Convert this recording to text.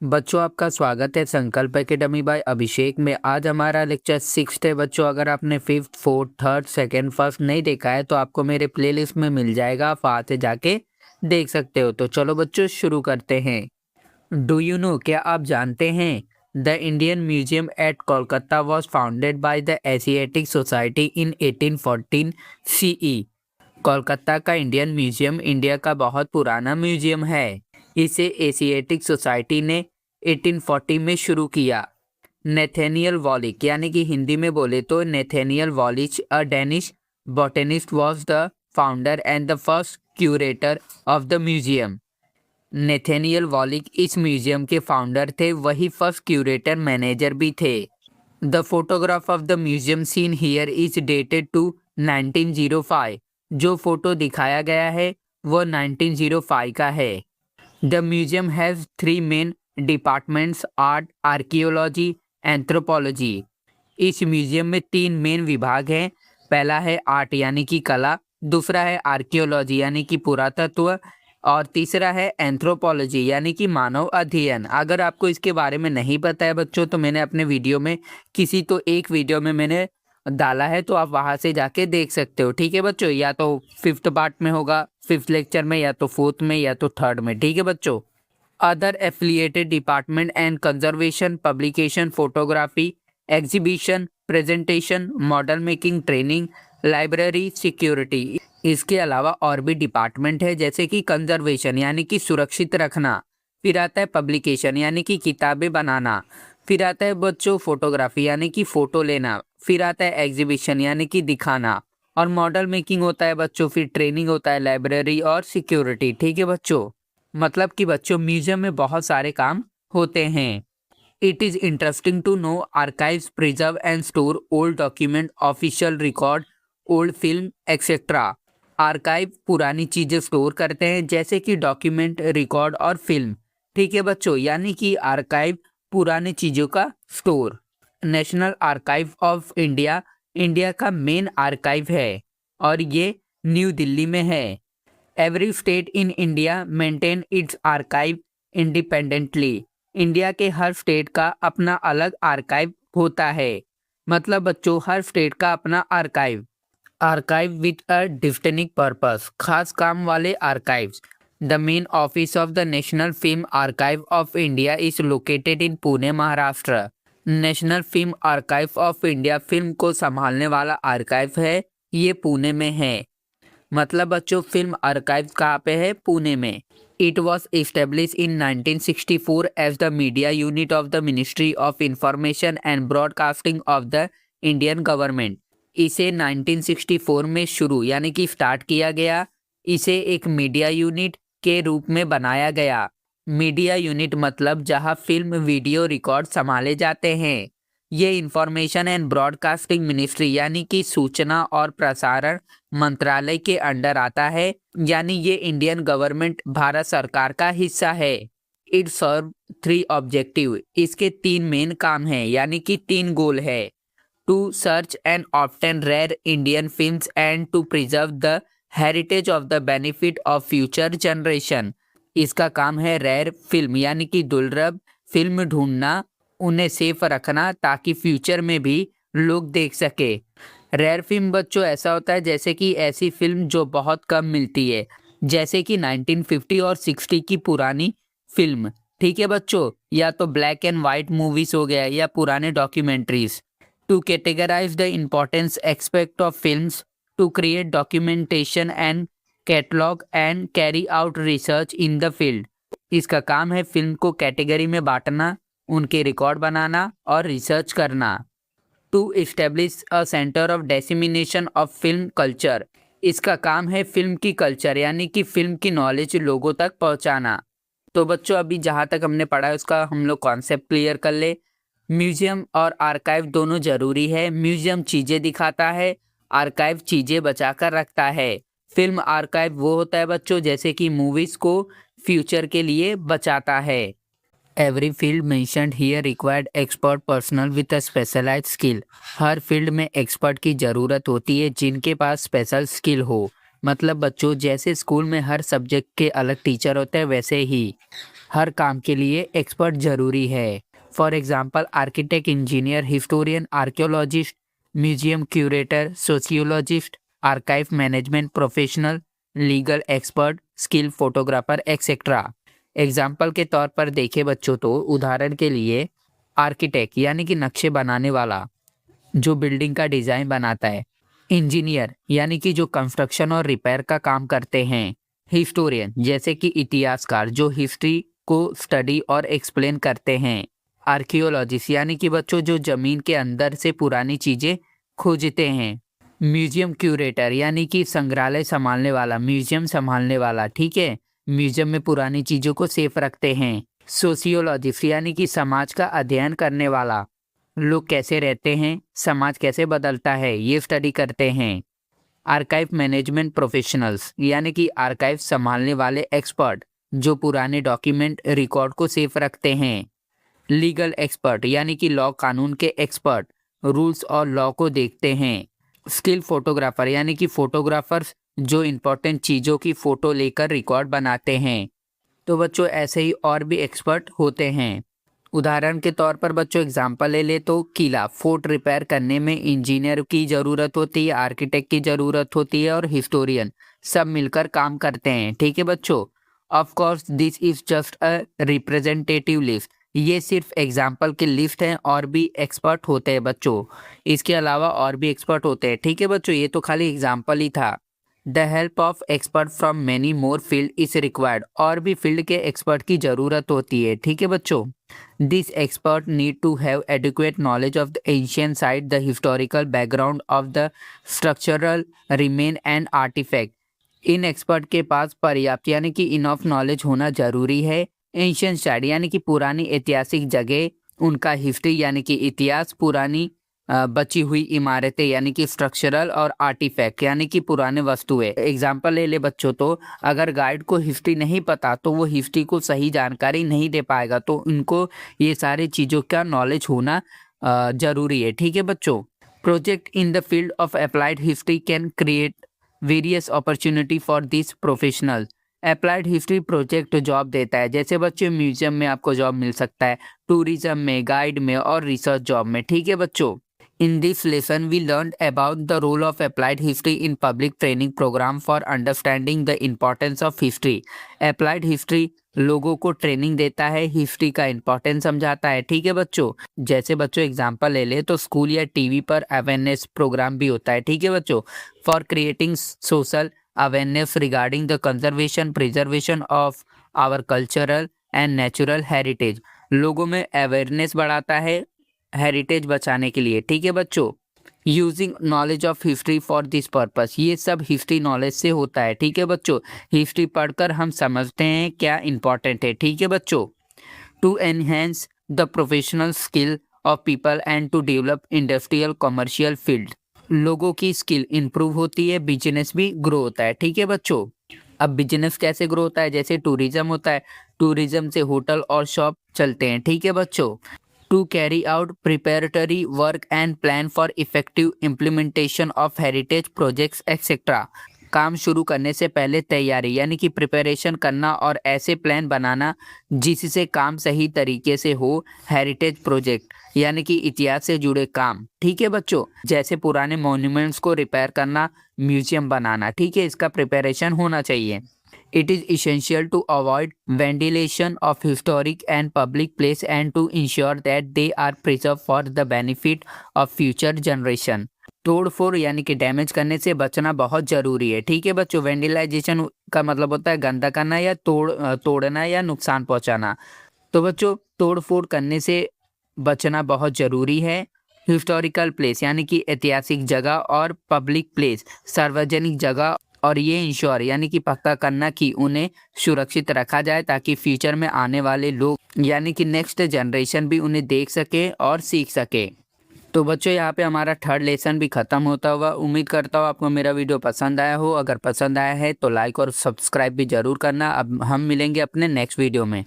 बच्चों आपका स्वागत है संकल्प एकेडमी बाय अभिषेक में। आज हमारा लेक्चर 6 है बच्चों। अगर आपने 5th, 4th, 3rd, 2nd, 1st नहीं देखा है तो आपको मेरे प्लेलिस्ट में मिल जाएगा, आप वहाँ से जाके देख सकते हो। तो चलो बच्चों शुरू करते हैं। डू यू नो, क्या आप जानते हैं, the Indian museum at Kolkata was founded by the Asiatic society in 1814 CE। Kolkata का इंडियन म्यूजियम इंडिया का बहुत पुराना म्यूजियम है। इसे एशियाटिक सोसाइटी ने 1840 में शुरू किया। नेथेनियल वॉलिक, यानी कि हिंदी में बोले तो Nathaniel Wallich, a Danish botanist, was the founder and the first curator of the museum. Nathaniel Wallich इस म्यूजियम के फाउंडर थे, वही फर्स्ट क्यूरेटर मैनेजर भी थे। The photograph of the museum seen here is dated to 1905। जो photo दिखाया गया है वो 1905 का है। The museum has 3 main departments, art, archaeology, anthropology. इस म्यूजियम में 3 मेन विभाग हैं। पहला है आर्ट यानी कि कला, दूसरा है आर्कियोलॉजी यानी कि पुरातत्व, और तीसरा है एंथ्रोपोलॉजी यानी कि मानव अध्ययन। अगर आपको इसके बारे में नहीं पता है बच्चों तो मैंने अपने वीडियो में एक वीडियो में मैंने डाला है, तो आप वहाँ से जाके देख सकते हो। ठीक है बच्चों, या तो 5th पार्ट में होगा, 5th लेक्चर में, या तो 4th में, या तो 3rd में। ठीक है बच्चों। Other affiliated department and conservation, publication, photography, exhibition, presentation, model making, training, library, security. इसके अलावा और भी डिपार्टमेंट है, जैसे कि कंजर्वेशन यानी कि सुरक्षित रखना, फिर आता है पब्लिकेशन यानी कि किताबें बनाना, फिर आता है बच्चों फोटोग्राफी यानी कि फ़ोटो लेना, फिर आता है एग्जीबिशन यानी कि दिखाना, और मॉडल मेकिंग होता है बच्चों, फिर ट्रेनिंग होता है, लाइब्रेरी और सिक्योरिटी। ठीक है बच्चों, मतलब कि बच्चों म्यूजियम में बहुत सारे काम होते हैं। It is interesting to know archives preserve and store old document, official record, old film etcetera. Archive पुरानी चीज़ें स्टोर करते हैं, जैसे कि डॉक्यूमेंट, रिकॉर्ड और फिल्म। ठीक है बच्चों, यानी कि आर्काइव पुरानी चीज़ों का store. National archive of India India का मेन आर्काइव है और ये न्यू दिल्ली में है। Every state in India maintain its archive independently. India के हर स्टेट का अपना अलग आर्काइव होता है। मतलब बच्चों हर स्टेट का अपना archive with a distinct purpose, खास काम वाले archives. The main office of the national film archive of India is located in Pune, Maharashtra. National film archive of India film को संभालने वाला आर्काइव है, ये पुणे में है। मतलब बच्चों फिल्म आर्काइव कहाँ पे है? पुणे में। It was establish in 1964 as the media unit of the ministry of information and broadcasting of the Indian government. इसे 1964 में शुरू यानी कि स्टार्ट किया गया। इसे एक मीडिया यूनिट के रूप में बनाया गया। मीडिया यूनिट मतलब जहां फिल्म, वीडियो, रिकॉर्ड संभाले जाते हैं। ये इंफॉर्मेशन एंड ब्रॉडकास्टिंग मिनिस्ट्री यानी कि सूचना और प्रसारण मंत्रालय के अंडर आता है, यानी ये इंडियन गवर्नमेंट, भारत सरकार का हिस्सा है। इट सर्व 3 ऑब्जेक्टिव, इसके 3 मेन काम हैं, यानी कि 3 गोल है। To search and obtain rare Indian films and to preserve the heritage of the benefit of future generation. इसका काम है रेयर फिल्म यानी कि दुर्लभ फिल्म ढूंढना, उन्हें सेफ रखना ताकि फ्यूचर में भी लोग देख सके। रेयर फिल्म बच्चों ऐसा होता है जैसे कि ऐसी फिल्म जो बहुत कम मिलती है, जैसे कि 1950 और 60 की पुरानी फिल्म। ठीक है बच्चों, या तो ब्लैक एंड वाइट मूवीज हो गया या पुराने documentaries. To categorise the importance expect of films, to create documentation and catalogue and carry out research in the field. इसका काम है फिल्म को कैटेगरी में बांटना, उनके रिकॉर्ड बनाना और रिसर्च करना। To establish a centre of dissemination of film culture. इसका काम है फिल्म की कल्चर यानी कि फिल्म की नॉलेज लोगों तक पहुंचाना। तो बच्चों अभी जहाँ तक हमने पढ़ा है उसका हम लोग कॉन्सेप्ट क्लियर कर ले। म्यूजियम और आर्काइव दोनों जरूरी है। म्यूजियम चीज़ें दिखाता है, आर्काइव चीज़ें बचा कर रखता है। फिल्म आर्काइव वो होता है बच्चों जैसे कि मूवीज़ को फ्यूचर के लिए बचाता है। Every field mentioned here required expert personal with a specialised skill. हर फील्ड में एक्सपर्ट की ज़रूरत होती है जिनके पास स्पेशल स्किल हो। मतलब बच्चों जैसे स्कूल में हर सब्जेक्ट के अलग टीचर होते हैं वैसे ही हर काम के लिए एक्सपर्ट जरूरी है। For example architect, engineer, historian, archaeologist, museum curator, sociologist, archive management professional, legal expert, skill photographer etcetera. Example के तौर पर देखे बच्चों तो उदाहरण के लिए आर्किटेक्ट यानी कि नक्शे बनाने वाला जो बिल्डिंग का डिजाइन बनाता है, इंजीनियर यानी कि जो कंस्ट्रक्शन और रिपेयर का काम करते हैं, हिस्टोरियन जैसे कि इतिहासकार जो हिस्ट्री को स्टडी और एक्सप्लेन करते हैं, आर्कियोलॉजिस्ट यानी कि बच्चों जो जमीन के अंदर से पुरानी चीजें खोजते हैं, म्यूजियम क्यूरेटर यानी कि संग्रहालय संभालने वाला, म्यूजियम संभालने वाला, ठीक है, म्यूजियम में पुरानी चीजों को सेफ रखते हैं, सोशियोलॉजिस्ट यानी कि समाज का अध्ययन करने वाला, लोग कैसे रहते हैं, समाज कैसे बदलता है, ये स्टडी करते हैं, आर्काइव मैनेजमेंट प्रोफेशनल्स यानी कि आर्काइव संभालने वाले एक्सपर्ट जो पुराने डॉक्यूमेंट रिकॉर्ड को सेफ रखते हैं, लीगल एक्सपर्ट यानी कि लॉ कानून के एक्सपर्ट रूल्स और लॉ को देखते हैं, स्किल फोटोग्राफर यानी कि फोटोग्राफर्स जो इम्पोर्टेंट चीज़ों की फ़ोटो लेकर रिकॉर्ड बनाते हैं। तो बच्चों ऐसे ही और भी एक्सपर्ट होते हैं। उदाहरण के तौर पर बच्चों एग्जांपल ले ले तो किला, फोर्ट रिपेयर करने में इंजीनियर की ज़रूरत होती है, आर्किटेक्ट की ज़रूरत होती है और हिस्टोरियन, सब मिलकर काम करते हैं। ठीक है बच्चों, of course this is just a representative list, ये सिर्फ एग्जाम्पल की लिस्ट है, और भी एक्सपर्ट होते हैं बच्चों, इसके अलावा और भी एक्सपर्ट होते हैं। ठीक है बच्चों, ये तो खाली एग्जाम्पल ही था। The help of expert from many more field is required, और भी फील्ड के एक्सपर्ट की ज़रूरत होती है। ठीक है बच्चों, this expert need to have adequate knowledge of the ancient site, the historical background of the structural remain and artefact. इन एक्सपर्ट के पास पर्याप्त यानी कि इनफ नॉलेज होना जरूरी है। एंशियंट साइट यानी कि पुरानी ऐतिहासिक जगह, उनका हिस्ट्री यानी कि इतिहास, पुरानी बची हुई इमारतें यानी कि स्ट्रक्चरल, और आर्टिफैक्ट यानी कि पुराने वस्तुएं। एग्जाम्पल ले ले बच्चों तो अगर गाइड को हिस्ट्री नहीं पता तो वो हिस्ट्री को सही जानकारी नहीं दे पाएगा, तो उनको ये सारी चीज़ों का नॉलेज होना जरूरी है। ठीक है बच्चों, project in the field of applied history can create various opportunity for this professional. Applied history project job देता है, जैसे बच्चों म्यूजियम में आपको जॉब मिल सकता है, टूरिज्म में, गाइड में और रिसर्च जॉब में। ठीक है बच्चों, in this lesson we learned about the role of applied history in public training program for understanding the importance of history। applied history लोगों को ट्रेनिंग देता है, हिस्ट्री का इंपॉर्टेंस समझाता है। ठीक है बच्चों, जैसे बच्चों एग्जांपल ले ले तो स्कूल या टीवी पर अवेयरनेस प्रोग्राम भी होता है। ठीक है बच्चों, for creating social awareness regarding the conservation preservation of our cultural and natural heritage, लोगों में अवेयरनेस बढ़ाता है हेरिटेज बचाने के लिए। ठीक है बच्चों, using knowledge of history for this purpose, ये सब हिस्ट्री नॉलेज से होता है। ठीक है बच्चों, हिस्ट्री पढ़कर हम समझते हैं क्या इंपॉर्टेंट है। ठीक है बच्चों, to enhance the professional skill of people and to develop industrial commercial field, लोगों की स्किल इंप्रूव होती है, बिजनेस भी ग्रो होता है। ठीक है बच्चों, अब बिजनेस कैसे ग्रो होता है, जैसे टूरिज्म होता है, टूरिज्म से होटल और शॉप चलते हैं। ठीक है बच्चों, to carry out preparatory work and plan for effective implementation of heritage projects etc। काम शुरू करने से पहले तैयारी यानी कि प्रिपरेशन करना और ऐसे प्लान बनाना जिससे काम सही तरीके से हो, हेरिटेज प्रोजेक्ट यानी कि इतिहास से जुड़े काम। ठीक है बच्चों, जैसे पुराने मॉन्यूमेंट्स को रिपेयर करना, म्यूजियम बनाना। ठीक है, इसका प्रिपरेशन होना चाहिए। It is essential to avoid vandalization of historic and public place and to ensure that they are preserved for the benefit of future generation। तोड़ फोड़ यानी कि डैमेज करने से बचना बहुत जरूरी है। ठीक है बच्चों, वेंडिलाइजेशन का मतलब होता है गंदा करना या तोड़ना या नुकसान पहुंचाना। तो बच्चों तोड़ फोड़ करने से बचना बहुत जरूरी है। हिस्टोरिकल प्लेस यानी कि ऐतिहासिक जगह, और पब्लिक प्लेस सार्वजनिक जगह, और ये इंश्योर यानी कि पक्का करना कि उन्हें सुरक्षित रखा जाए ताकि फ्यूचर में आने वाले लोग यानी कि नेक्स्ट जनरेशन भी उन्हें देख सके और सीख सके। तो बच्चों यहाँ पे हमारा थर्ड लेसन भी ख़त्म होता हुआ। उम्मीद करता हूँ आपको मेरा वीडियो पसंद आया हो। अगर पसंद आया है तो लाइक और सब्सक्राइब भी ज़रूर करना। अब हम मिलेंगे अपने नेक्स्ट वीडियो में।